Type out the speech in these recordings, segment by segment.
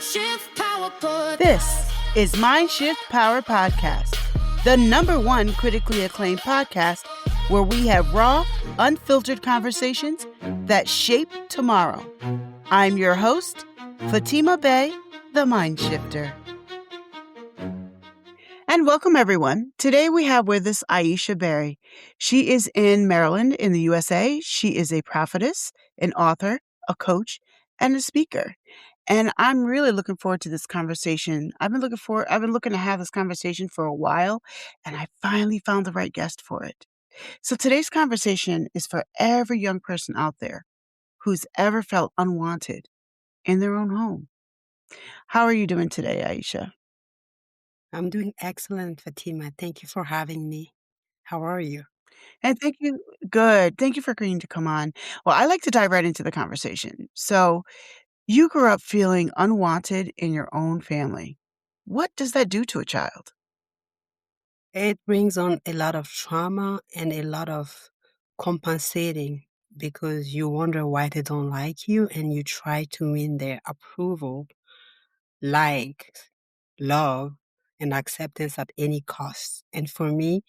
MindShift Power Pod. This is MindShift Power Podcast, the #1 critically acclaimed podcast where we have raw, unfiltered conversations that shape tomorrow. I'm your host, Fatima Bey, the Mind Shifter. And welcome, everyone. Today we have with us Aicha Barry. She is in Maryland in the USA. She is a prophetess, an author, a coach, and a speaker. And I'm really looking forward to this conversation. I've been looking to have this conversation for a while, and I finally found the right guest for it. So today's conversation is for every young person out there who's ever felt unwanted in their own home. How are you doing today, Aicha? I'm doing excellent, Fatima. Thank you for having me. How are you? And thank you. Good. Thank you for agreeing to come on. Well, I like to dive right into the conversation. So you grew up feeling unwanted in your own family. What does that do to a child? It brings on a lot of trauma and a lot of compensating because you wonder why they don't like you and you try to win their approval, like, love, and acceptance at any cost. And for me,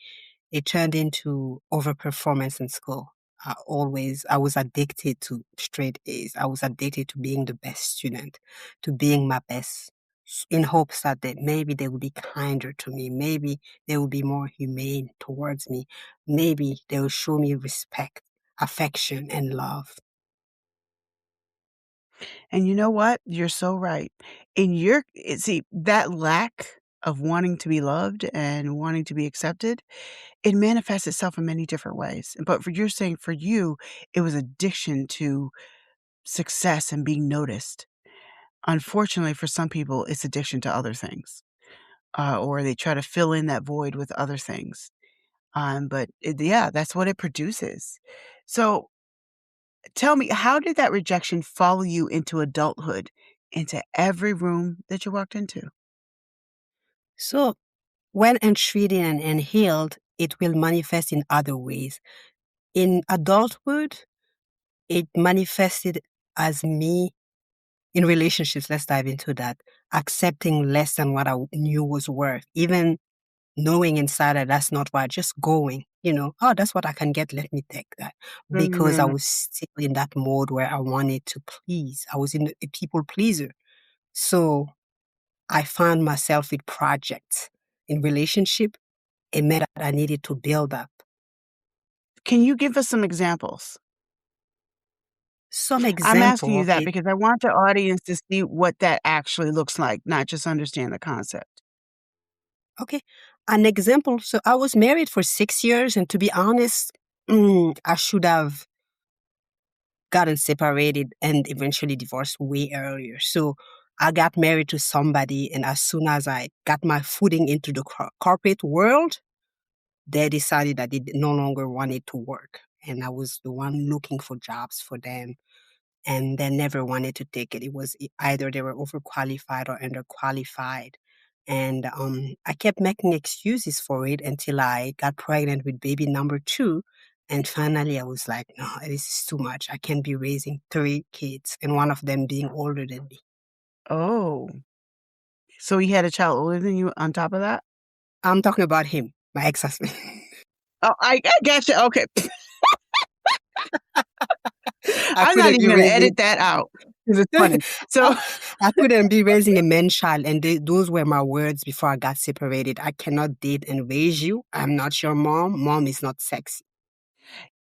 it turned into overperformance in school. I was addicted to straight A's. I was addicted to being the best student, to being my best, in hopes that maybe they will be kinder to me. Maybe they will be more humane towards me. Maybe they will show me respect, affection, and love. And you know what? You're so right. See, that lack of wanting to be loved and wanting to be accepted, it manifests itself in many different ways. But you're saying for you, it was addiction to success and being noticed. Unfortunately, for some people, it's addiction to other things, or they try to fill in that void with other things. Yeah, that's what it produces. So tell me, how did that rejection follow you into adulthood, into every room that you walked into? So, when entreated and healed, it will manifest in other ways. In adulthood, it manifested as me in relationships. Let's dive into that. Accepting less than what I knew was worth, even knowing inside that that's not right, just going, oh, that's what I can get. Let me take that. Because I Mhm. was still in that mode where I wanted to please. I was in a people pleaser. So I found myself with projects in relationship. It meant that I needed to build up. Can you give us some examples? Some I'm asking example you of that it. because I want the audience to see what that actually looks like, not just understand the concept. Okay. An example. So I was married for 6 years, and to be honest, I should have gotten separated and eventually divorced way earlier. So I got married to somebody, and as soon as I got my footing into the corporate world, they decided that they no longer wanted to work. And I was the one looking for jobs for them. And they never wanted to take it. It was either they were overqualified or underqualified. And I kept making excuses for it until I got pregnant with baby number 2. And finally, I was like, no, this is too much. I can't be raising 3 kids and one of them being older than me. Oh, so you had a child older than you on top of that? I'm talking about him, my ex-husband. Oh, I got you. Okay. I I'm not couldn't even be going to raising edit that out because it's funny. So, I couldn't be raising a man child, and those were my words before I got separated. I cannot date and raise you. I'm not your mom. Mom is not sexy.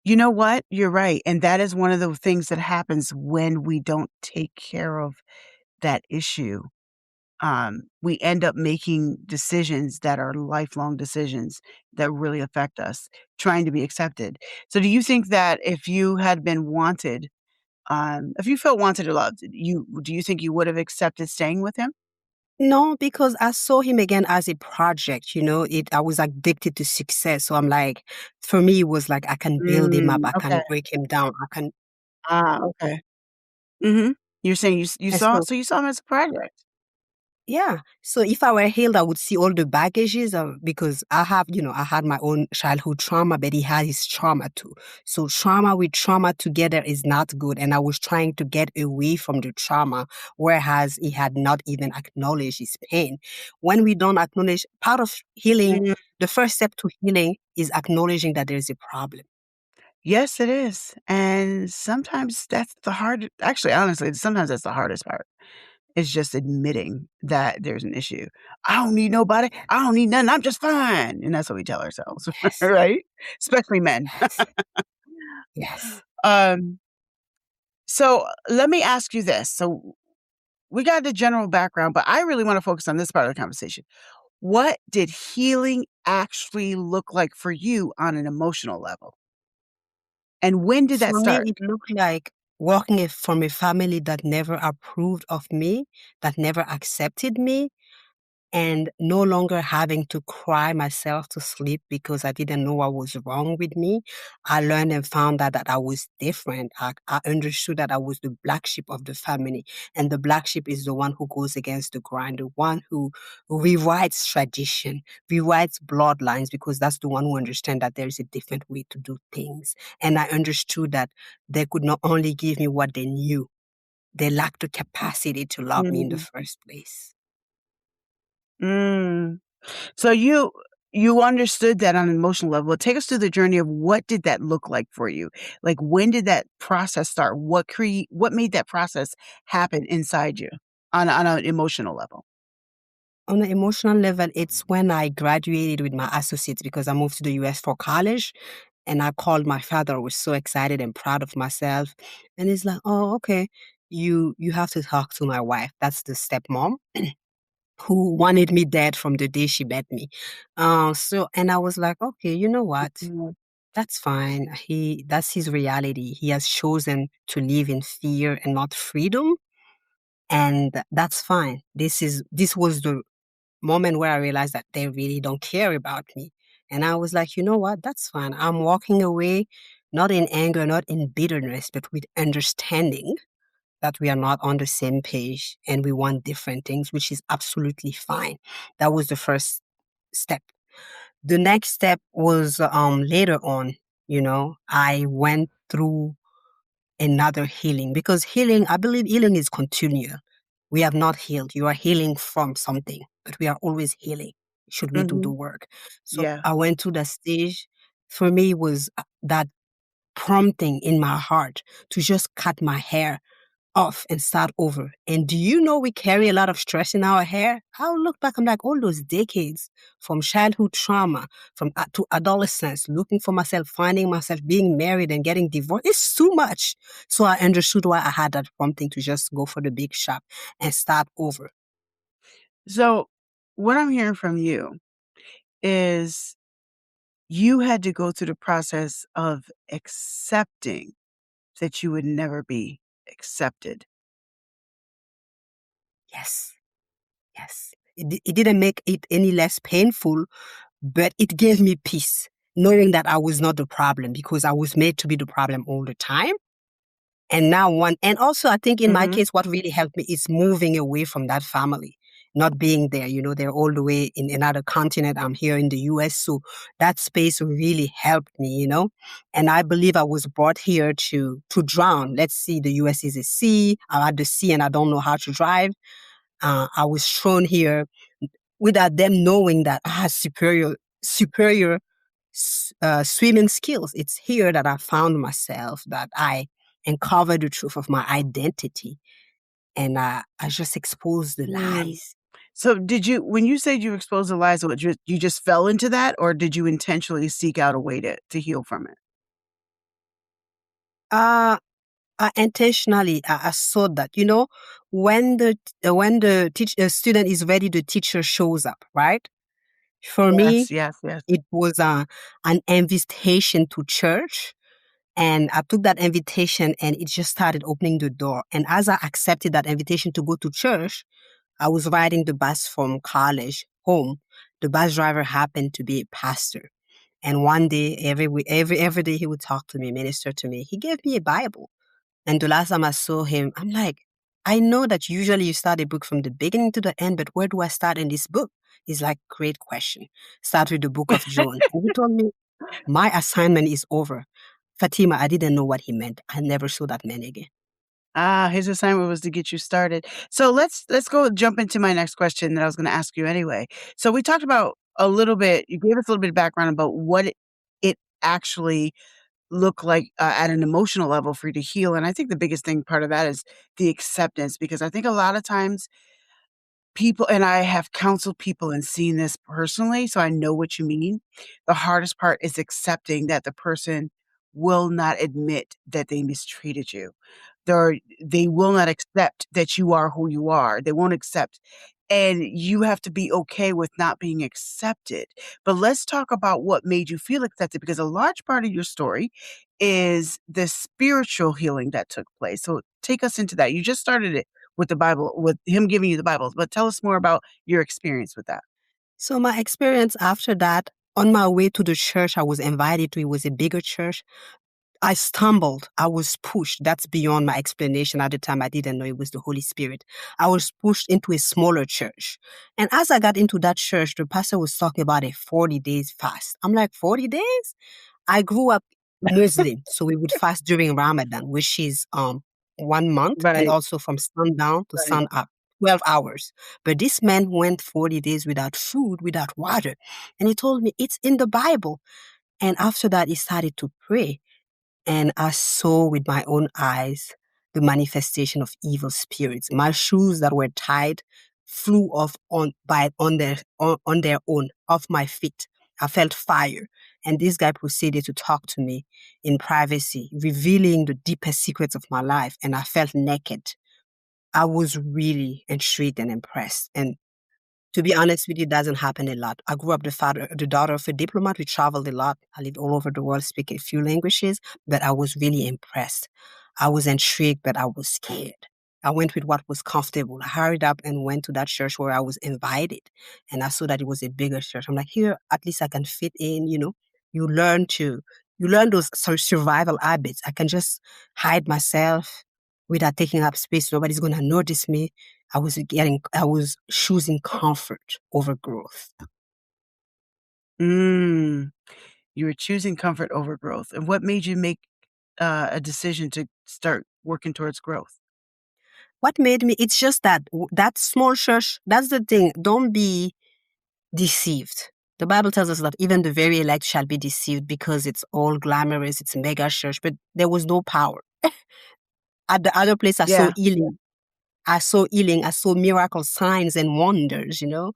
you know what? You're right. And that is one of the things that happens when we don't take care of that issue. We end up making decisions that are lifelong decisions that really affect us, trying to be accepted. So do you think that if you had been wanted, if you felt wanted or loved, do you think you would have accepted staying with him? No, because I saw him again as a project, I was addicted to success. So I'm like, for me, it was like, I can build him up. I can Okay. break him down. Okay. Mhm. You're saying you And saw so so you saw him as a project. Yeah. So if I were healed, I would see all the baggages of, because I have, I had my own childhood trauma, but he had his trauma too. So trauma with trauma together is not good. And I was trying to get away from the trauma, whereas he had not even acknowledged his pain. When we don't acknowledge part of healing, Mm, the first step to healing is acknowledging that there's a problem. yes, it is, and sometimes that's the hard actually, honestly, sometimes that's the hardest part. It's just admitting that there's an issue. "I don't need nobody. I don't need nothing. I'm just fine." And that's what we tell ourselves, Yes. right? Especially men. Yes. Yes. Um, so let me ask you this. So we got the general background, but I really wanna focus on this part of the conversation. What did healing actually look like for you on an emotional level? And when did that For me, start? it looked like walking from a family that never approved of me, that never accepted me, and no longer having to cry myself to sleep because I didn't know what was wrong with me. I learned and found out that I was different. I understood that I was the black sheep of the family. And the black sheep is the one who goes against the grind, the one who rewrites tradition, rewrites bloodlines, because that's the one who understands that there is a different way to do things. And I understood that they could not only give me what they knew, they lacked the capacity to love me in the Mm, first place. mm. So you understood that on an emotional level. Take us through the journey of what did that look like for you? Like, when did that process start? What made that process happen inside you on an emotional level? On an emotional level, it's when I graduated with my associates because I moved to the US for college. And I called my father. I was so excited and proud of myself. And he's like, "Oh, okay. You have to talk to my wife. That's the stepmom who wanted me dead from the day she met me." And I was like, okay, you know what? Mm, That's fine. That's his reality. He has chosen to live in fear and not freedom. And that's fine. This was the moment where I realized that they really don't care about me. And I was like, you know what? That's fine. I'm walking away, not in anger, not in bitterness, but with understanding that we are not on the same page and we want different things, which is absolutely fine. That was the first step. The next step was later on, I went through another healing, because healing, I believe healing is continual. We have not healed. You are healing from something, but we are always healing should we do the mhm. work. So Yeah. I went to the stage. For me, was that prompting in my heart to just cut my hair off and start over. And do you know we carry a lot of stress in our hair? I'll look back, I'm like, all those decades from childhood trauma, from to adolescence, looking for myself, finding myself, being married and getting divorced. It's too much. So I understood why I had that prompting to just go for the big shop and start over. So, what I'm hearing from you is you had to go through the process of accepting that you would never be accepted. Yes, yes. It didn't make it any less painful, but it gave me peace, knowing that I was not the problem because I was made to be the problem all the time. And now and also I think in my Mhm. case, what really helped me is moving away from that family, not being there. They're all the way in another continent. I'm here in the US. So that space really helped me. And I believe I was brought here to drown. Let's see, the US is a sea. I'm at the sea and I don't know how to drive. I was thrown here without them knowing that I had superior swimming skills. It's here that I found myself, that I uncovered the truth of my identity, and I just exposed the Mm. lies. So did you when you said you exposed the lies, what you just fell into that, or did you intentionally seek out a way to heal from it? Uh, I intentionally I saw that, when the student is ready, the teacher shows up, right? For me, Yes, yes, yes. it was an invitation to church. And I took that invitation and it just started opening the door. And as I accepted that invitation to go to church, I was riding the bus from college home. The bus driver happened to be a pastor. And one day, every day he would talk to me, minister to me. He gave me a Bible. And the last time I saw him, I'm like, I know that usually you start a book from the beginning to the end, but where do I start in this book? Is like great question. Start with the book of John. And he told me, my assignment is over. Fatima, I didn't know what he meant. I never saw that man again. Ah, his assignment was to get you started. So let's go jump into my next question that I was gonna ask you anyway. So we talked about a little bit you gave us a little bit of background about what it actually looked like, at an emotional level for you to heal, and I think the biggest thing part of that is the acceptance, because I think a lot of times people and I have counseled people and seen this personally, so I know what you mean. The hardest part is accepting that the person will not admit that they mistreated you. They will not accept that you are who you are. They won't accept, and you have to be okay with not being accepted. But let's talk about what made you feel accepted, because a large part of your story is the spiritual healing that took place. So take us into that. You just started it with the Bible, with him giving you the Bible, but tell us more about your experience with that. So my experience after that, on my way to the church I was invited to, it was a bigger church. I stumbled. I was pushed. That's beyond my explanation. At the time, I didn't know it was the Holy Spirit. I was pushed into a smaller church. And as I got into that church, the pastor was talking about a 40 days fast. I'm like, 40 days? I grew up Muslim, so we would fast during Ramadan, which is 1 month, and Right, also from sundown to right. sun up, 12 hours. But this man went 40 days without food, without water. And he told me, it's in the Bible. And after that, he started to pray. And I saw with my own eyes the manifestation of evil spirits. My shoes that were tied flew off on their own off my feet. I felt fire, and this guy proceeded to talk to me in privacy, revealing the deepest secrets of my life. And I felt naked. I was really intrigued and impressed. And to be honest with you, it doesn't happen a lot. I grew up the daughter of a diplomat. We traveled a lot. I lived all over the world, speaking a few languages, but I was really impressed. I was intrigued, but I was scared. I went with what was comfortable. I hurried up and went to that church where I was invited. And I saw that it was a bigger church. I'm like, here, at least I can fit in, you know. You learn to, you learn those survival habits. I can just hide myself without taking up space. Nobody's going to notice me. I was choosing comfort over growth. Mm, you were choosing comfort over growth, and what made you make, a decision to start working towards growth? What made me, it's just that that small church, that's the thing. Don't be deceived. The Bible tells us that even the very elect shall be deceived because it's all glamorous, it's mega church, but there was no power. At the other place, Yeah. I saw healing, I saw miracle signs and wonders, you know.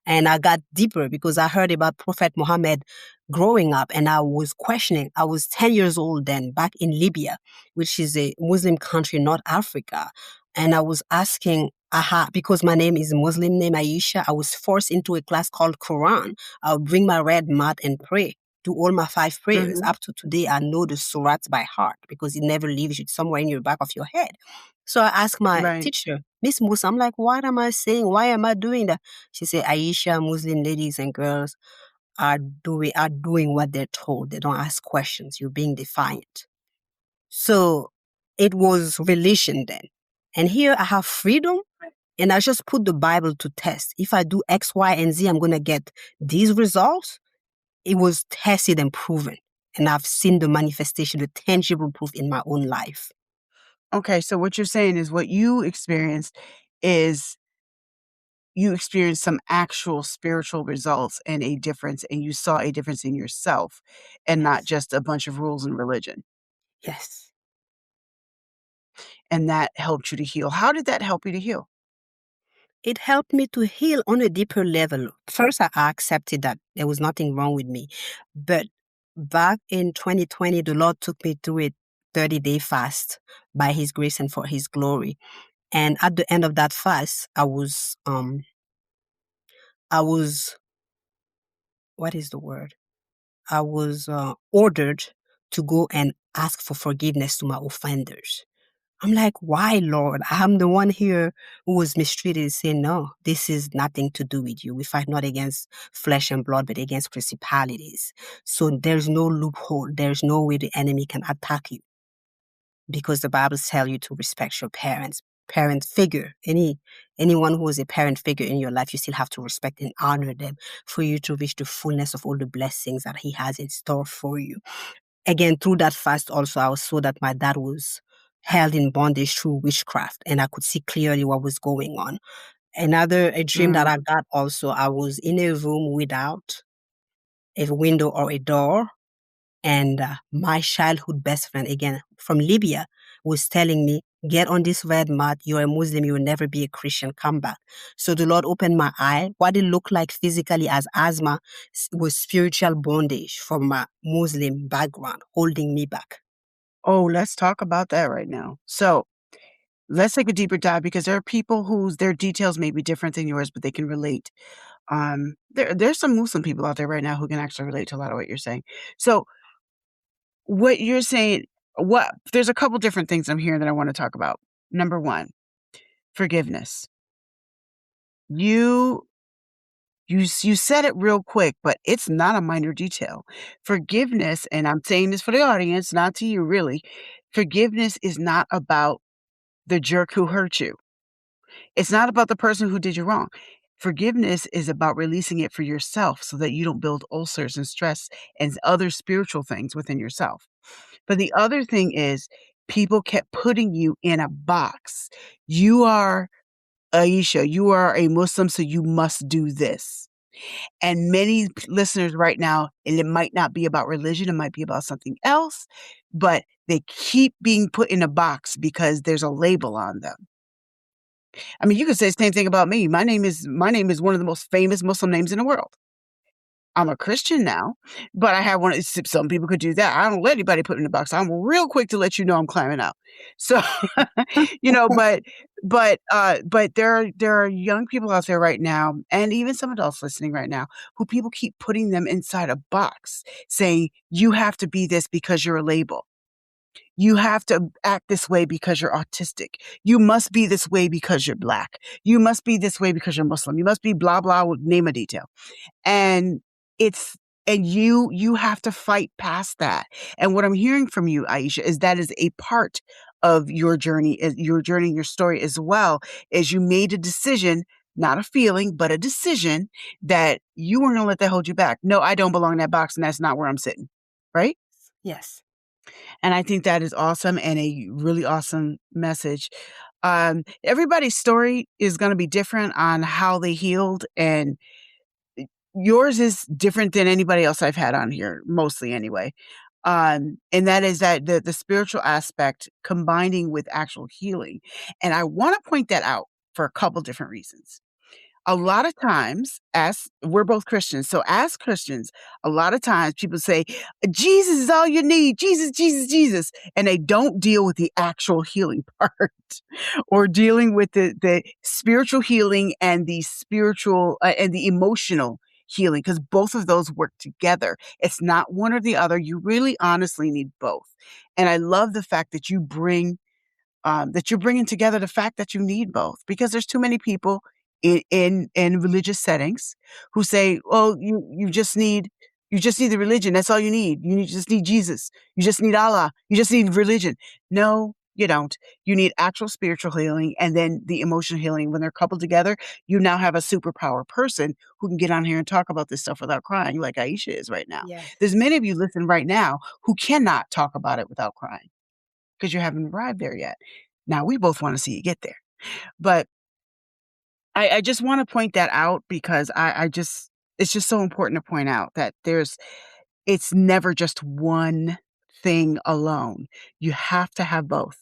And I got deeper because I heard about Prophet Muhammad growing up and I was questioning. I was 10 years old then, back in Libya, which is a Muslim country, North Africa. And I was asking, aha, because my name is Muslim name Aisha, I was forced into a class called Quran. I'll bring my red mat and pray. Do all my 5 prayers. Mhm. Up to today, I know the surahs by heart because it never leaves you. It's somewhere in your back of your head. So I asked my Right. teacher, Miss Musa, I'm like, what am I saying? Why am I doing that? She said, Aisha, Muslim ladies and girls are doing what they're told. They don't ask questions. You're being defiant. So it was religion then. And here I have freedom and I just put the Bible to test. If I do X, Y, and Z, I'm going to get these results. It was tested and proven. And I've seen the manifestation, the tangible proof in my own life. Okay, so what you're saying is what you experienced is you experienced some actual spiritual results and a difference, and you saw a difference in yourself and not Yes. just a bunch of rules and religion, Yes. and that helped you to heal. How did that help you to heal? It helped me to heal on a deeper level. First, I accepted that there was nothing wrong with me. But back in 2020, the Lord took me through a 30-day fast by His grace and for His glory. And at the end of that fast, I was, what is the word? I was ordered to go and ask for forgiveness to my offenders. I'm like, why, Lord? I'm the one here who was mistreated, saying, no, this is nothing to do with you. We fight not against flesh and blood, but against principalities. So there's no loophole. There's no way the enemy can attack you because the Bible tells you to respect your parents. parent figure, anyone who is a parent figure in your life, you still have to respect and honor them for you to reach the fullness of all the blessings that he has in store for you. Again, through that fast also, I saw that my dad was held in bondage through witchcraft, and I could see clearly what was going on. A dream that Mm. I got also, I was in a room without a window or a door, and my childhood best friend, again from Libya, was telling me, get on this red mat. You're a Muslim. You will never be a Christian. Come back. So the Lord opened my eye. What it looked like physically as asthma was spiritual bondage from my Muslim background holding me back. Oh, let's talk about that right now. So let's take a deeper dive because there are people whose their details may be different than yours, but they can relate. There's some Muslim people out there right now who can actually relate to a lot of what you're saying. So what you're saying, what there's a couple different things I'm hearing that I want to talk about. Number one, forgiveness. You you said it real quick, but it's not a minor detail. Forgiveness, and I'm saying this for the audience, not to you really. Forgiveness is not about the jerk who hurt you. It's not about the person who did you wrong. Forgiveness is about releasing it for yourself so that you don't build ulcers and stress and other spiritual things within yourself. But the other thing is, people kept putting you in a box. You are Aisha, you are a Muslim, so you must do this. And many listeners right now, and it might not be about religion, it might be about something else, but they keep being put in a box because there's a label on them. I mean, you could say the same thing about me. My name is one of the most famous Muslim names in the world. I'm a Christian now, but I have one. Some people could do that. I don't let anybody put me in a box. I'm real quick to let you know I'm climbing out. So, but there are young people out there right now, and even some adults listening right now, who people keep putting them inside a box, saying you have to be this because you're a label. You have to act this way because you're autistic. You must be this way because you're black. You must be this way because you're Muslim. You must be blah blah. Name a detail. And it's and you have to fight past that. And what I'm hearing from you, Aisha, is that is a part of your journey, your story as well, is you made a decision, not a feeling, but a decision that you weren't gonna let that hold you back. No, I don't belong in that box, and that's not where I'm sitting. Right? Yes. And I think that is awesome and a really awesome message. Everybody's story is gonna be different on how they healed, and yours is different than anybody else I've had on here, mostly anyway. And that is that the spiritual aspect combining with actual healing. And I want to point that out for a couple different reasons. A lot of times, as we're both Christians, so as Christians, a lot of times people say, Jesus is all you need, Jesus, Jesus, Jesus. And they don't deal with the actual healing part or dealing with the spiritual healing and the spiritual and the emotional healing, because both of those work together. It's not one or the other. You really honestly need both. And I love the fact that you're bringing together the fact that you need both, because there's too many people in religious settings who say, "Oh, you just need the religion. That's all you need. Just need Jesus. You just need Allah. You just need religion." No, you don't. You need actual spiritual healing and then the emotional healing. When they're coupled together, you now have a superpower person who can get on here and talk about this stuff without crying, like Aisha is right now. Yes. There's many of you listening right now who cannot talk about it without crying because you haven't arrived there yet. Now, we both want to see you get there. But I just want to point that out because it's just so important to point out that it's never just one thing alone. You have to have both.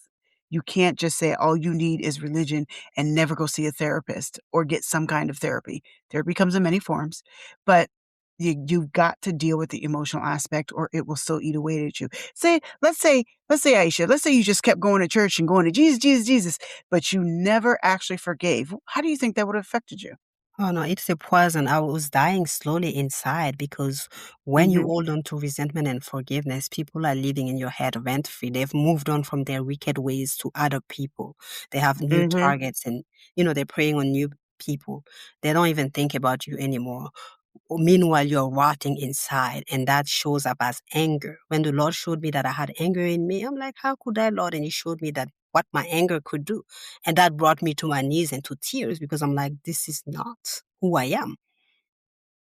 You can't just say all you need is religion and never go see a therapist or get some kind of therapy. Therapy comes in many forms, but you've got to deal with the emotional aspect or it will still eat away at you. Let's say Aisha, let's say you just kept going to church and going to Jesus, Jesus, Jesus, but you never actually forgave. How do you think that would have affected you? Oh no, it's a poison. I was dying slowly inside because when you Hmm. hold on to resentment and forgiveness, people are living in your head rent free. They've moved on from their wicked ways to other people. They have new Hmm. targets and, they're preying on new people. They don't even think about you anymore. Meanwhile, you're rotting inside, and that shows up as anger. When the Lord showed me that I had anger in me, I'm like, how could I, Lord? And He showed me that what my anger could do. And that brought me to my knees and to tears because I'm like, this is not who I am.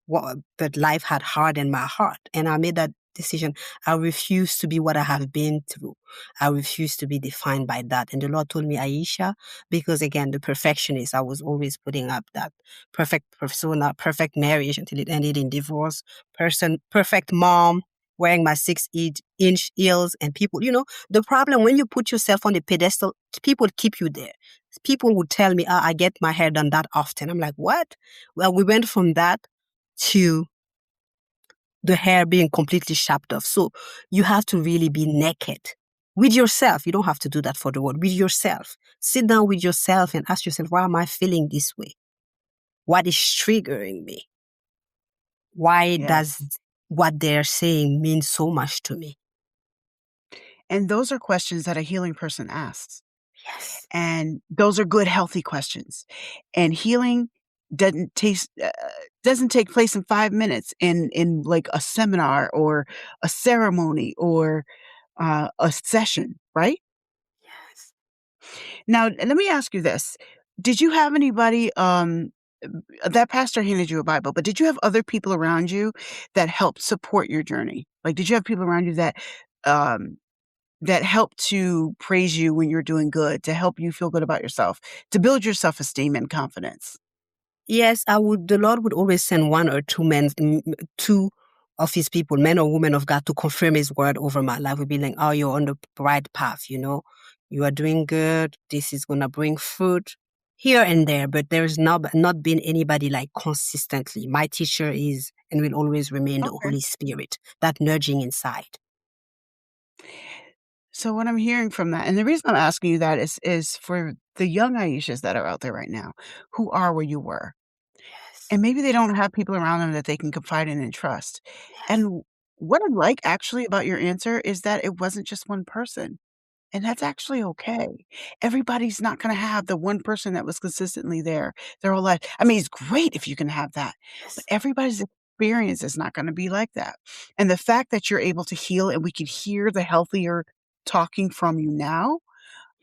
But life had hardened my heart. And I made that decision. I refuse to be what I have been through. I refuse to be defined by that. And the Lord told me, Aisha, because again, the perfectionist, I was always putting up that perfect persona, perfect marriage until it ended in divorce, perfect mom, wearing my 6-inch heels, and people, the problem when you put yourself on the pedestal, people keep you there. People would tell me, I get my hair done that often. I'm like, what? Well, we went from that to the hair being completely chopped off. So you have to really be naked with yourself. You don't have to do that for the world. With yourself. Sit down with yourself and ask yourself, why am I feeling this way? What is triggering me? Why does Yes. what they're saying mean so much to me? And those are questions that a healing person asks. Yes. And those are good, healthy questions. And healing doesn't taste doesn't take place in 5 minutes in like a seminar or a ceremony or a session, right? Yes. Now, let me ask you this. Did you have anybody, that pastor handed you a Bible, but did you have other people around you that helped support your journey? Like, did you have people around you um, that helped to praise you when you're doing good, to help you feel good about yourself, to build your self-esteem and confidence? Yes, I would. The Lord would always send one or two men, two of His people, men or women of God, to confirm His word over my life. Would be like, "Oh, you're on the right path. You are doing good. This is gonna bring fruit here and there." But there's not been anybody like consistently. My teacher is and will always remain the Okay. Holy Spirit, that nudging inside. So what I'm hearing from that, and the reason I'm asking you that is for the young Aishas that are out there right now, who are where you were. Yes, And maybe they don't have people around them that they can confide in and trust. yes, And what I like actually about your answer is that it wasn't just one person. And that's actually okay. Everybody's not gonna have the one person that was consistently there their whole life. I mean, it's great if you can have that, but yes. everybody's experience is not gonna be like that. And the fact that you're able to heal and we can hear the healthier talking from you now,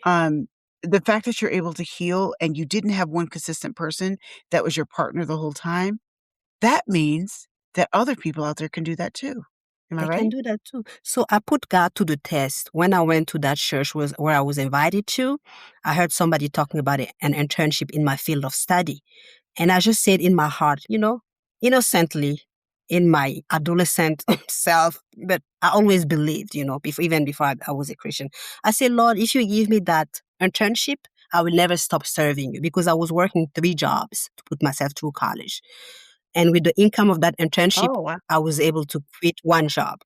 um, the fact that you're able to heal and you didn't have one consistent person that was your partner the whole time, that means that other people out there can do that too. Am I They can right? do that too. So I put God to the test. When I went to that church was where I was invited to, I heard somebody talking about an internship in my field of study. And I just said in my heart, innocently, in my adolescent self, but I always believed, even before I was a Christian. I said, Lord, if you give me that internship, I will never stop serving you because I was working 3 jobs to put myself through college. And with the income of that internship, Oh, wow. I was able to quit 1 job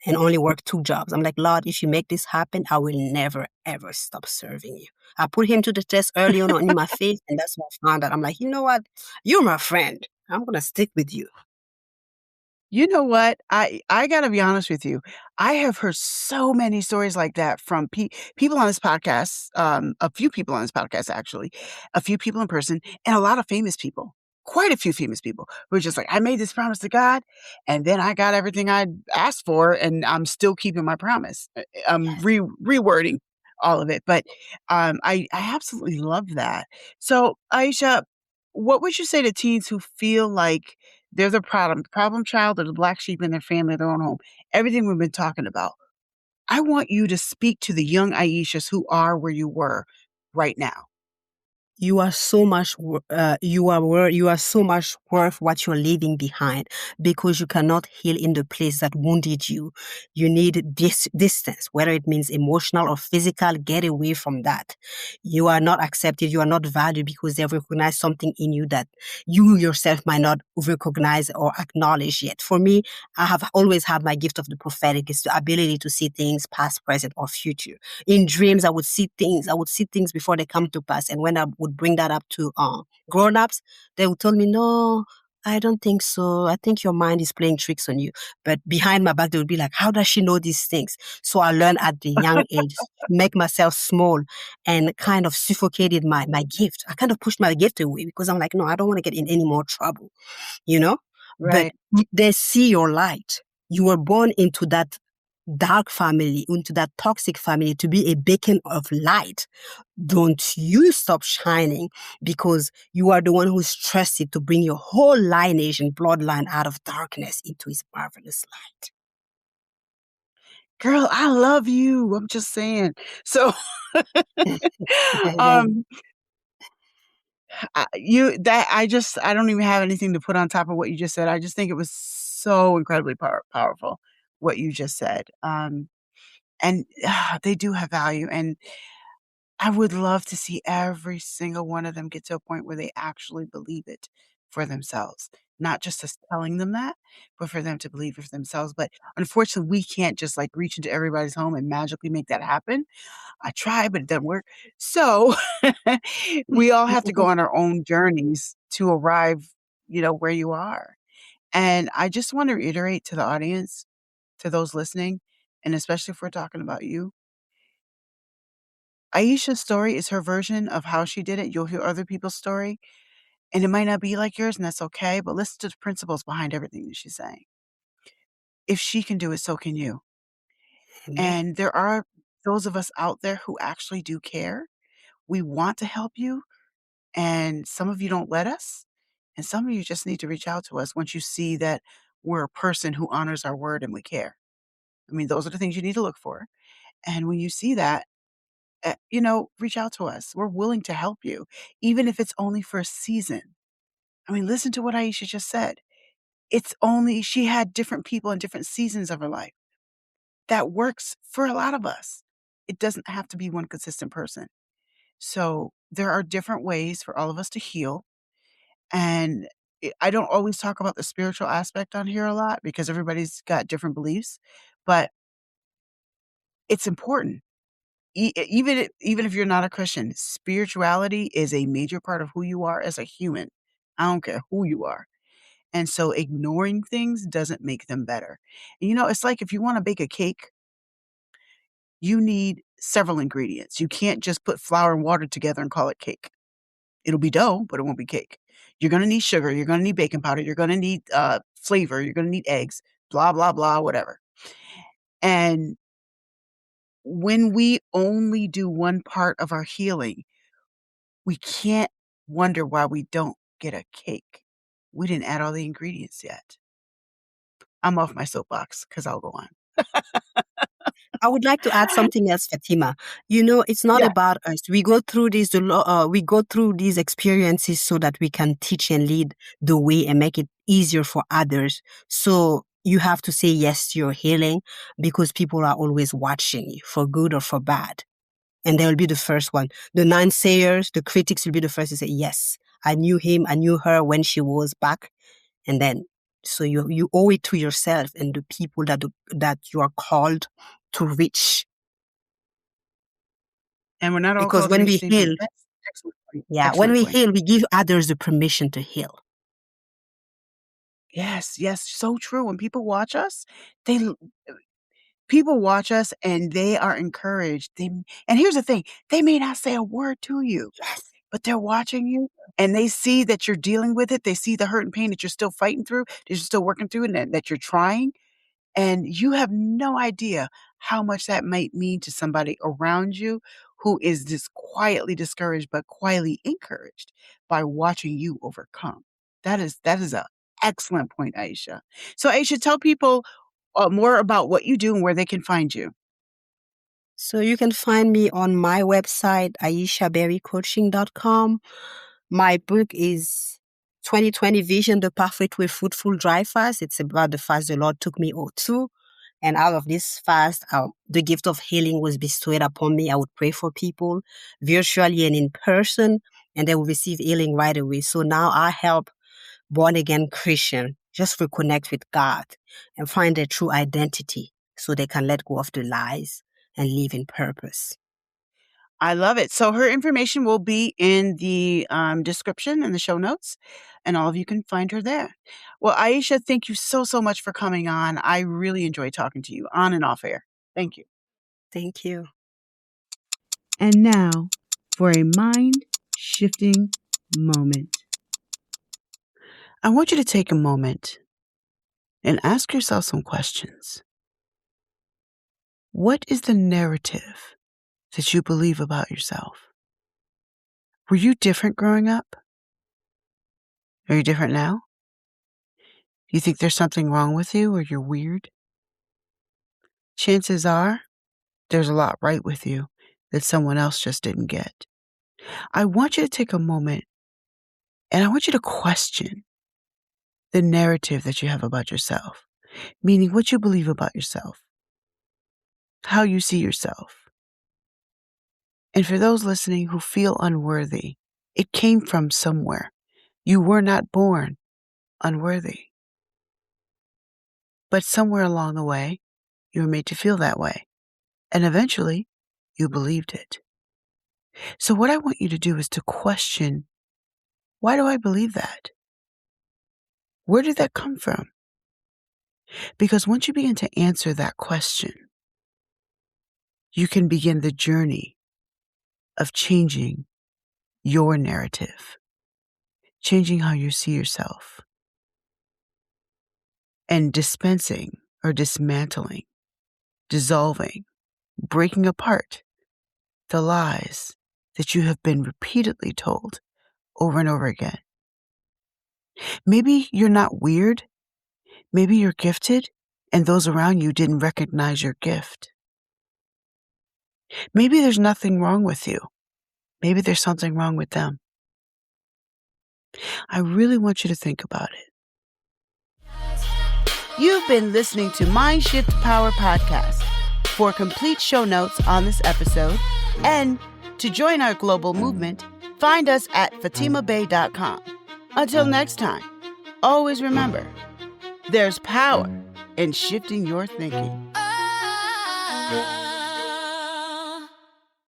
and only work 2 jobs. I'm like, Lord, if you make this happen, I will never, ever stop serving you. I put him to the test early on in my faith, and that's what I found out. I'm like, you know what? You're my friend. I'm going to stick with you. You know what? I gotta be honest with you. I have heard so many stories like that from people on this podcast, a few people on this podcast, actually, a few people in person, and a lot of famous people. Quite a few famous people who are just like, I made this promise to God, and then I got everything I asked for, and I'm still keeping my promise. I'm Yes. rewording all of it, but I absolutely love that. So, Aisha, what would you say to teens who feel like they're the problem child or the black sheep in their family, their own home. Everything we've been talking about. I want you to speak to the young Aishas who are where you were right now. You are so much you are so much worth what you're leaving behind because you cannot heal in the place that wounded you. You need this distance, whether it means emotional or physical. Get away from that. You are not accepted, you are not valued because they've recognized something in you that you yourself might not recognize or acknowledge yet. For me, I have always had my gift of the prophetic. It's the ability to see things past, present, or future. In dreams, I would see things before they come to pass. And when I would bring that up to grown-ups, they would tell me, no, I don't think so. I think your mind is playing tricks on you. But behind my back, they would be like, how does she know these things? So I learned at the young age, make myself small and kind of suffocated my gift. I kind of pushed my gift away because I'm like, no, I don't want to get in any more trouble, you know? but Right. they see your light. You were born into that dark family, into that toxic family to be a beacon of light. Don't you stop shining because you are the one who's trusted to bring your whole lineage and bloodline out of darkness into his marvelous light. Girl, I love you. I'm just saying. So, Amen. um, you that I don't even have anything to put on top of what you just said. I just think it was so incredibly powerful what you just said. And they do have value, and I would love to see every single one of them get to a point where they actually believe it for themselves. Not just us telling them that, but for them to believe it for themselves. But unfortunately, we can't just like reach into everybody's home and magically make that happen. I tried, but it doesn't work. So we all have to go on our own journeys to arrive, where you are. And I just want to reiterate to the audience, to those listening, and especially if we're talking about you, Aisha's story is her version of how she did it. You'll hear other people's story, and it might not be like yours, and that's okay, but listen to the principles behind everything that she's saying. If she can do it, so can you. Amen. And there are those of us out there who actually do care. We want to help you, and some of you don't let us, and some of you just need to reach out to us once you see that we're a person who honors our word and we care. I mean, those are the things you need to look for. And when you see that, reach out to us. We're willing to help you, even if it's only for a season. I mean, listen to what Aisha just said. She had different people in different seasons of her life. That works for a lot of us. It doesn't have to be one consistent person. So there are different ways for all of us to heal. And I don't always talk about the spiritual aspect on here a lot because everybody's got different beliefs, but it's important. Even if you're not a Christian, spirituality is a major part of who you are as a human. I don't care who you are. And so ignoring things doesn't make them better. It's like if you wanna bake a cake, you need several ingredients. You can't just put flour and water together and call it cake. It'll be dough, but it won't be cake. You're gonna need sugar, you're gonna need baking powder, you're gonna need, flavor, you're gonna need eggs, blah, blah, blah, whatever. And when we only do one part of our healing, we can't wonder why we don't get a cake. We didn't add all the ingredients yet. I'm off my soapbox because 'cause I'll go on. I would like to add something else, Fatima. It's not Yeah, about us. We go through we go through these experiences so that we can teach and lead the way and make it easier for others. So you have to say yes to your healing because people are always watching you for good or for bad. And they will be the first one. The naysayers, the critics will be the first to say, yes, I knew him, I knew her when she was back. And then, so you owe it to yourself and the people that you are called to reach. and we're not all Because called to when reach we the same thing. heal, That's excellent point, yeah, when excellent we point. heal, we give others the permission to heal. Yes, yes, so true. When they l people watch us and they are encouraged. And here's the thing, they may not say a word to you, Yes. but they're watching you and they see that you're dealing with it. They see the hurt and pain that you're still fighting through, that you're still working through, and that you're trying. And you have no idea how much that might mean to somebody around you who is just quietly discouraged, but quietly encouraged by watching you overcome. That is a excellent point, Aisha. So, Aisha, tell people more about what you do and where they can find you. So you can find me on my website, aishabarrycoaching.com. My book is 2020 Vision, The Pathway to a Fruitful Dry Fast. It's about the fast the Lord took me through. And out of this fast, the gift of healing was bestowed upon me. I would pray for people virtually and in person, and they will receive healing right away. So now I help born again Christian just reconnect with God and find their true identity so they can let go of the lies and live in purpose. I love it. So her information will be in the description and the show notes, and all of you can find her there. Well, Aisha, thank you so, so much for coming on. I really enjoyed talking to you on and off air. Thank you. Thank you. And now for a mind shifting moment. I want you to take a moment and ask yourself some questions. What is the narrative that you believe about yourself? Were you different growing up? Are you different now? Do you think there's something wrong with you or you're weird? Chances are there's a lot right with you that someone else just didn't get. I want you to take a moment and I want you to question the narrative that you have about yourself, meaning what you believe about yourself, how you see yourself. And for those listening who feel unworthy, it came from somewhere. You were not born unworthy. But somewhere along the way, you were made to feel that way. And eventually, you believed it. So what I want you to do is to question, why do I believe that? Where did that come from? Because once you begin to answer that question, you can begin the journey of changing your narrative, changing how you see yourself, and dispensing or dismantling, dissolving, breaking apart the lies that you have been repeatedly told over and over again. Maybe you're not weird. Maybe you're gifted, and those around you didn't recognize your gift. Maybe there's nothing wrong with you. Maybe there's something wrong with them. I really want you to think about it. You've been listening to MindShift Power Podcast. For complete show notes on this episode and to join our global movement, find us at fatimabay.com. Until next time, always remember, there's power in shifting your thinking.